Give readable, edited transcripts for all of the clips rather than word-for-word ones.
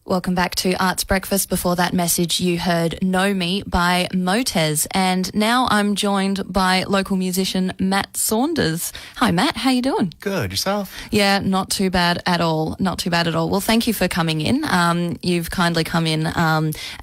Welcome back to Arts Breakfast. Before that message, you heard Know Me by Motez. And now I'm joined by local musician Matt Saunders. Hi, Matt. How you doing? Good. Yourself? Yeah, not too bad at all. Not too bad at all. Well, thank you for coming in. You've kindly come in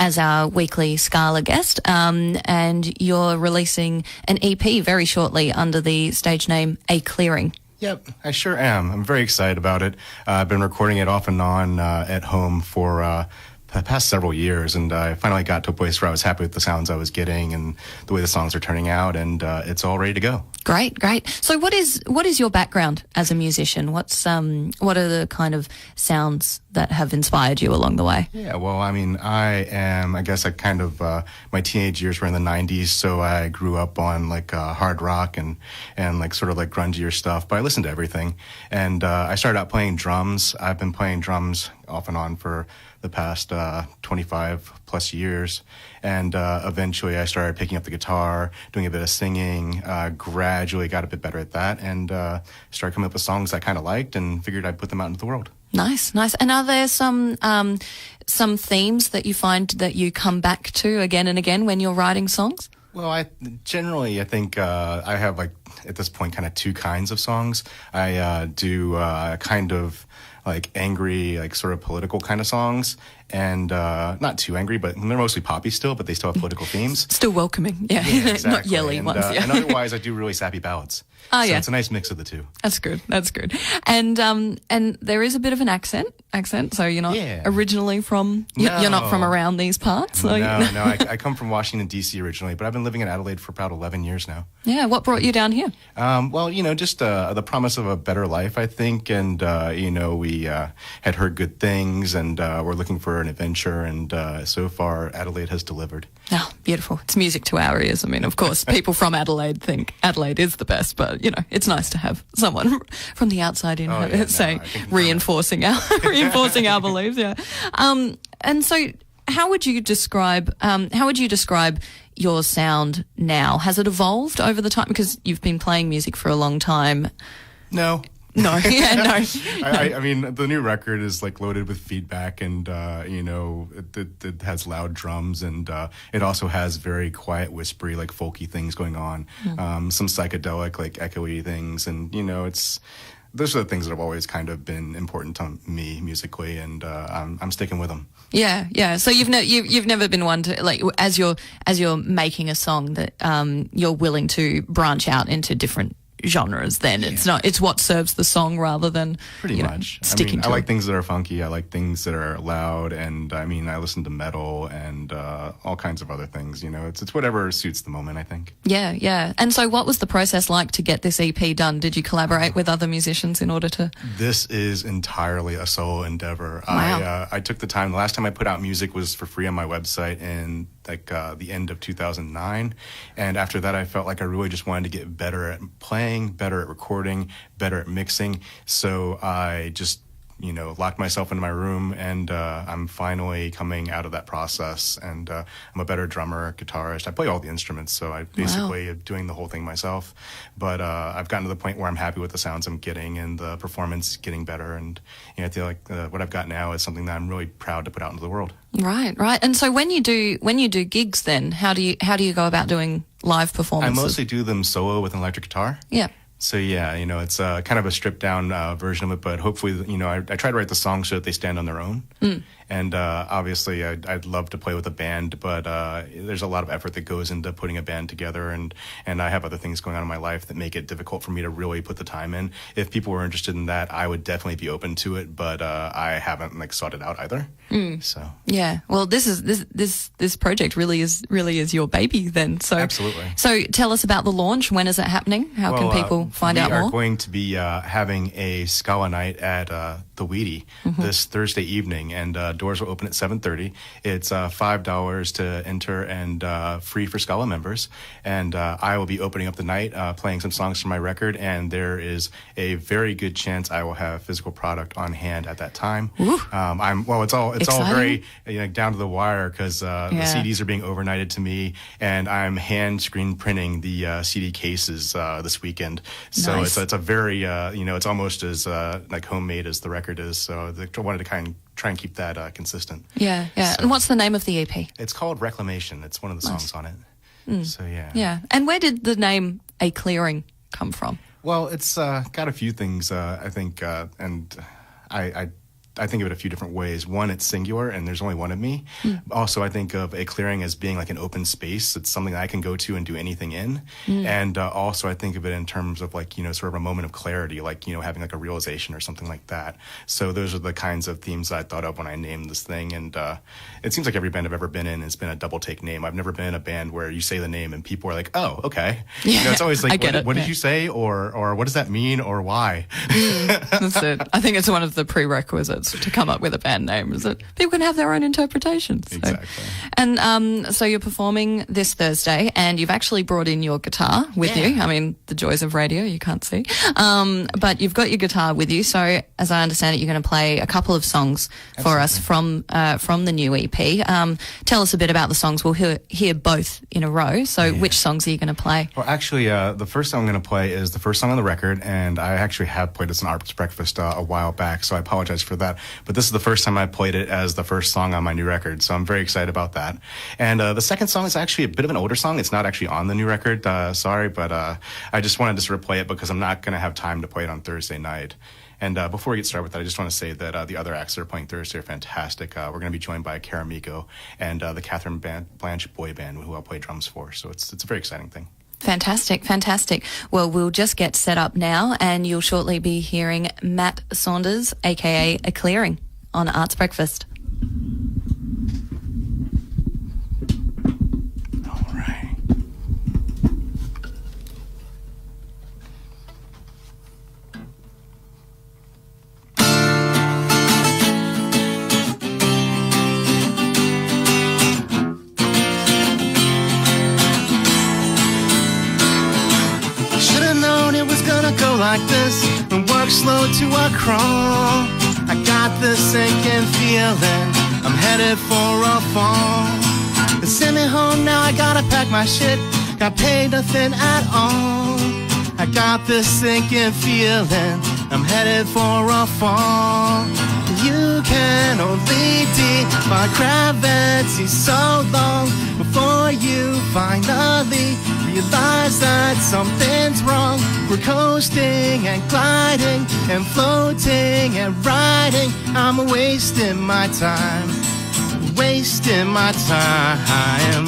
as our weekly Scala guest, and you're releasing an EP very shortly under the stage name A Clearing. Yep, I sure am. I'm very excited about it. I've been recording it off and on at home for the past several years, and I finally got to a place where I was happy with the sounds I was getting and the way the songs are turning out, and it's all ready to go. Great, great. So what is your background as a musician? What are the kind of sounds that have inspired you along the way? Yeah, well, I mean, I guess my teenage years were in the 90s, so I grew up on like hard rock and like sort of like grungier stuff, but I listened to everything. And I started out playing drums. I've been playing drums off and on for the past 25 plus years, and eventually I started picking up the guitar, doing a bit of singing, gradually got a bit better at that, and started coming up with songs I kind of liked and figured I'd put them out into the world. Nice, nice. And are there some themes that you find that you come back to again and again when you're writing songs? Well, I think I have, like, at this point, kind of two kinds of songs. I do kind of like angry, like sort of political kind of songs, and not too angry, but they're mostly poppy still, but they still have political themes. Still welcoming, yeah, exactly. Not yelly ones. Yeah. And otherwise, I do really sappy ballads. Oh, so yeah. It's a nice mix of the two. That's good. That's good. And there is a bit of an accent. So you're not originally from. You're not from around these parts. No. I come from Washington D.C. originally, but I've been living in Adelaide for about 11 years now. Yeah. What brought you down here? Well, just the promise of a better life, I think, and we had heard good things, and we're looking for an adventure, and so far Adelaide has delivered. Oh, beautiful. It's music to our ears. I mean, of course, people from Adelaide think Adelaide is the best, but it's nice to have someone from the outside in reinforcing our beliefs. Yeah. And so, how would you describe your sound now? Has it evolved over the time? Because you've been playing music for a long time. No. No, yeah, no. I mean, the new record is like loaded with feedback, and it has loud drums, and it also has very quiet, whispery, like folky things going on. Some psychedelic, like echoey things, and those are the things that have always kind of been important to me musically, and I'm sticking with them. Yeah. So you've never been one to, like, as you're making a song that you're willing to branch out into different genres. Then it's what serves the song rather than pretty much sticking to I like things that are funky. I like things that are loud, and I listen to metal and all kinds of other things. It's whatever suits the moment, I think. Yeah. And so what was the process like to get this EP done? Did you collaborate with other musicians in order to? This is entirely a solo endeavor. Wow. I took the time. The last time I put out music was for free on my website in the end of 2009, and after that I felt like I really just wanted to get better at playing, better at recording, better at mixing. So I just locked myself into my room, and I'm finally coming out of that process, and I'm a better drummer, guitarist. I play all the instruments, so I basically am doing the whole thing myself. But I've gotten to the point where I'm happy with the sounds I'm getting, and the performance getting better, and I feel like what I've got now is something that I'm really proud to put out into the world. Right. And so when you do gigs, then how do you go about doing live performances? I mostly do them solo with an electric guitar. Yeah. So it's kind of a stripped down version of it, but hopefully, I try to write the songs so that they stand on their own. And obviously, I'd love to play with a band, but there's a lot of effort that goes into putting a band together, and I have other things going on in my life that make it difficult for me to really put the time in. If people were interested in that, I would definitely be open to it, but I haven't sought it out either. So yeah, well, this project really is your baby then. So absolutely. So tell us about the launch. When is it happening? How can people find out more? We are going to be having a Scala night at the Weedy this Thursday evening, and doors will open at 7:30. It's $5 to enter and free for Scala members. And I will be opening up the night, playing some songs from my record, and there is a very good chance I will have physical product on hand at that time. It's all very down to the wire, because the CDs are being overnighted to me, and I'm hand screen printing the CD cases this weekend. So nice. it's a very it's almost as like homemade as the record record is. So I wanted to try and keep that consistent. Yeah. So, and what's the name of the EP? It's called Reclamation. It's one of the songs on it. So yeah. Yeah. And where did the name A Clearing come from? Well, it's got a few things, I think, and I think of it a few different ways. One, it's singular, and there's only one of me. Also, I think of a clearing as being like an open space. It's something that I can go to and do anything in. And also, I think of it in terms of like, sort of a moment of clarity, like, having like a realization or something like that. So those are the kinds of themes that I thought of when I named this thing. And it seems like every band I've ever been in has been a double take name. I've never been in a band where you say the name and people are like, oh, okay. Yeah, it's always like, what yeah. did you say? Or what does that mean? Or why? That's it. I think it's one of the prerequisites to come up with a band name, is that people can have their own interpretations. Exactly. And so you're performing this Thursday, and you've actually brought in your guitar with you. I mean, the joys of radio, you can't see. But you've got your guitar with you. So as I understand it, you're going to play a couple of songs for us from the new EP. Tell us a bit about the songs. We'll hear both in a row. So which songs are you going to play? Well, actually, the first song I'm going to play is the first song on the record, and I actually have played this on Arts Breakfast a while back, so I apologize for that. But this is the first time I played it as the first song on my new record, so I'm very excited about that. And the second song is actually a bit of an older song. It's not actually on the new record, sorry, but I just wanted to sort of play it because I'm not going to have time to play it on Thursday night. And before we get started with that, I just want to say that the other acts that are playing Thursday are fantastic. We're going to be joined by Cara Miko and the Catherine Blanche Boy Band, who I'll play drums for. So it's a very exciting thing. Fantastic. Well, we'll just get set up now, and you'll shortly be hearing Matt Saunders, aka A Clearing, on Arts Breakfast. All right. Go like this and work slow to a crawl. I got this sinking feeling I'm headed for a fall. Send me home now, I gotta pack my shit. Got paid nothing at all. I got this sinking feeling I'm headed for a fall. You can only defy gravity so long before you finally realize that something's wrong. We're coasting and gliding and floating and riding. I'm wasting my time, wasting my time.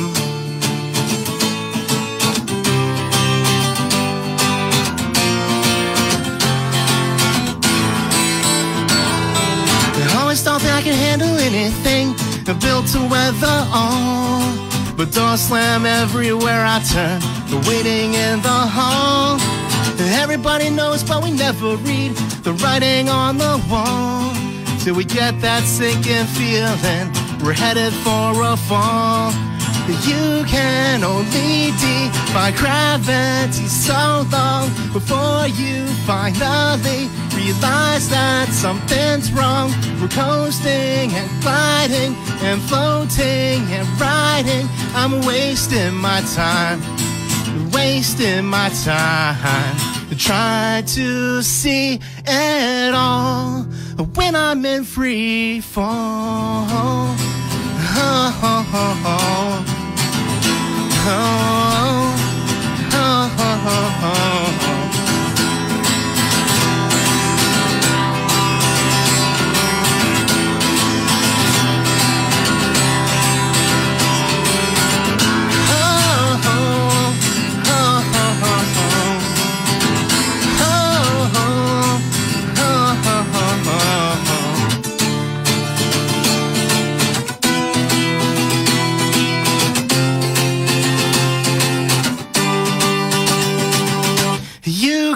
I always thought that I could handle anything, built to weather all. But doors slam everywhere I turn, waiting in the hall. Everybody knows, but we never read the writing on the wall. Till we get that sinking feeling, we're headed for a fall. You can only defy gravity so long before you finally realize that something's wrong. We're coasting and gliding and floating and riding. I'm wasting my time, wasting my time. Try to see it all when I'm in free fall. Oh, oh, oh, oh. Oh, oh, oh, oh, oh.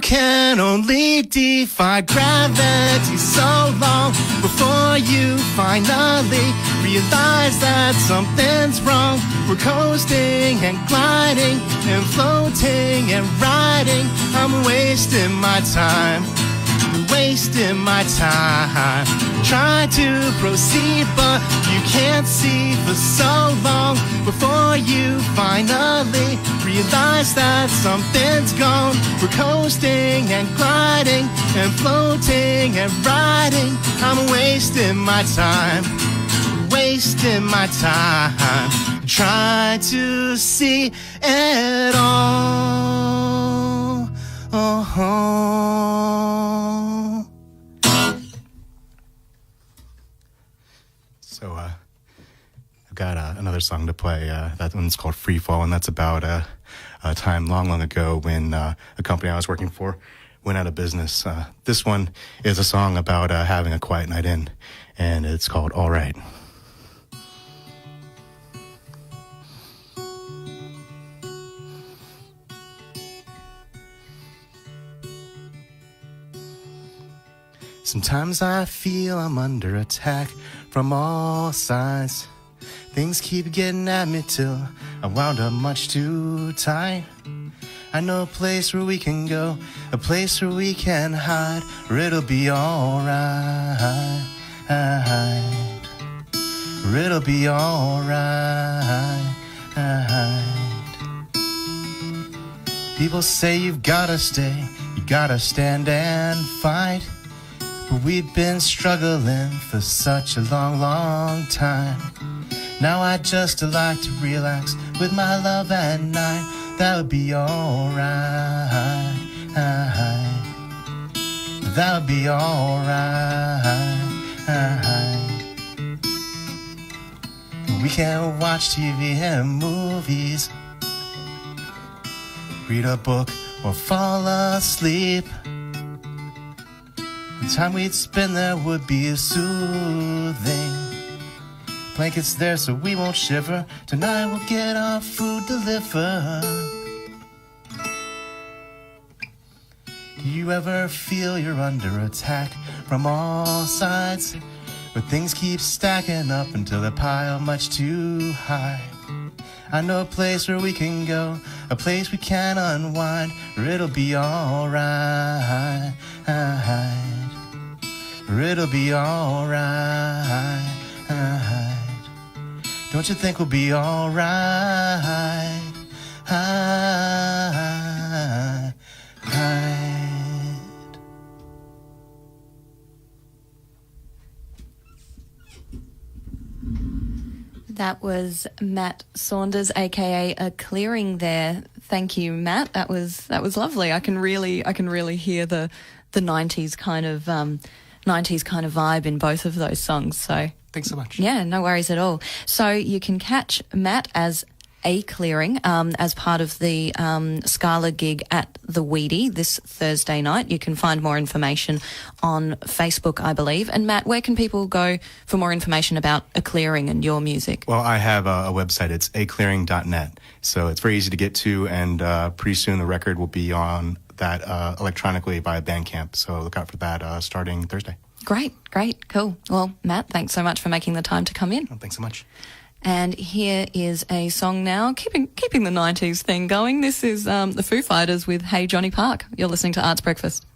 Can only defy gravity so long before you finally realize that something's wrong. We're coasting and gliding and floating and riding. I'm wasting my time. wasting my time trying to proceed, but you can't see for so long before you finally realize that something's gone. We're coasting and gliding and floating and riding. I'm wasting my time trying to see it all. So I've got another song to play. That one's called Free Fall, and that's about a time long ago when a company I was working for went out of business. This one is a song about having a quiet night in, and it's called All Right. Sometimes I feel I'm under attack from all sides. Things keep getting at me till I wound up much too tight. I know a place where we can go, a place where we can hide, where it'll be alright. Where it'll be alright. People say you've gotta stay, you gotta stand and fight. But we've been struggling for such a long, long time. Now I'd just like to relax with my love at night. That would be alright. That would be alright. We can watch TV and movies, read a book or fall asleep. The time we'd spend there would be soothing. Blankets there so we won't shiver. Tonight we'll get our food delivered. Do you ever feel you're under attack from all sides, where things keep stacking up until they pile much too high? I know a place where we can go, a place we can unwind, where it'll be alright. Where it'll be alright. Don't you think we'll be alright? That was Matt Saunders, aka A Clearing there. Thank you, Matt. That was lovely. I can really hear the 90s kind of vibe in both of those songs. So thanks so much. Yeah, no worries at all. So you can catch Matt as A Clearing as part of the Scala gig at the Weedy this Thursday night. You can find more information on Facebook, I believe. And Matt, where can people go for more information about A Clearing and your music? Well, I have a website. It's aclearing.net. So it's very easy to get to, and pretty soon the record will be on that electronically via Bandcamp. So look out for that starting Thursday. Great, cool. Well, Matt, thanks so much for making the time to come in. Oh, thanks so much. And here is a song now, keeping the 90s thing going. This is the Foo Fighters with Hey Johnny Park. You're listening to Arts Breakfast.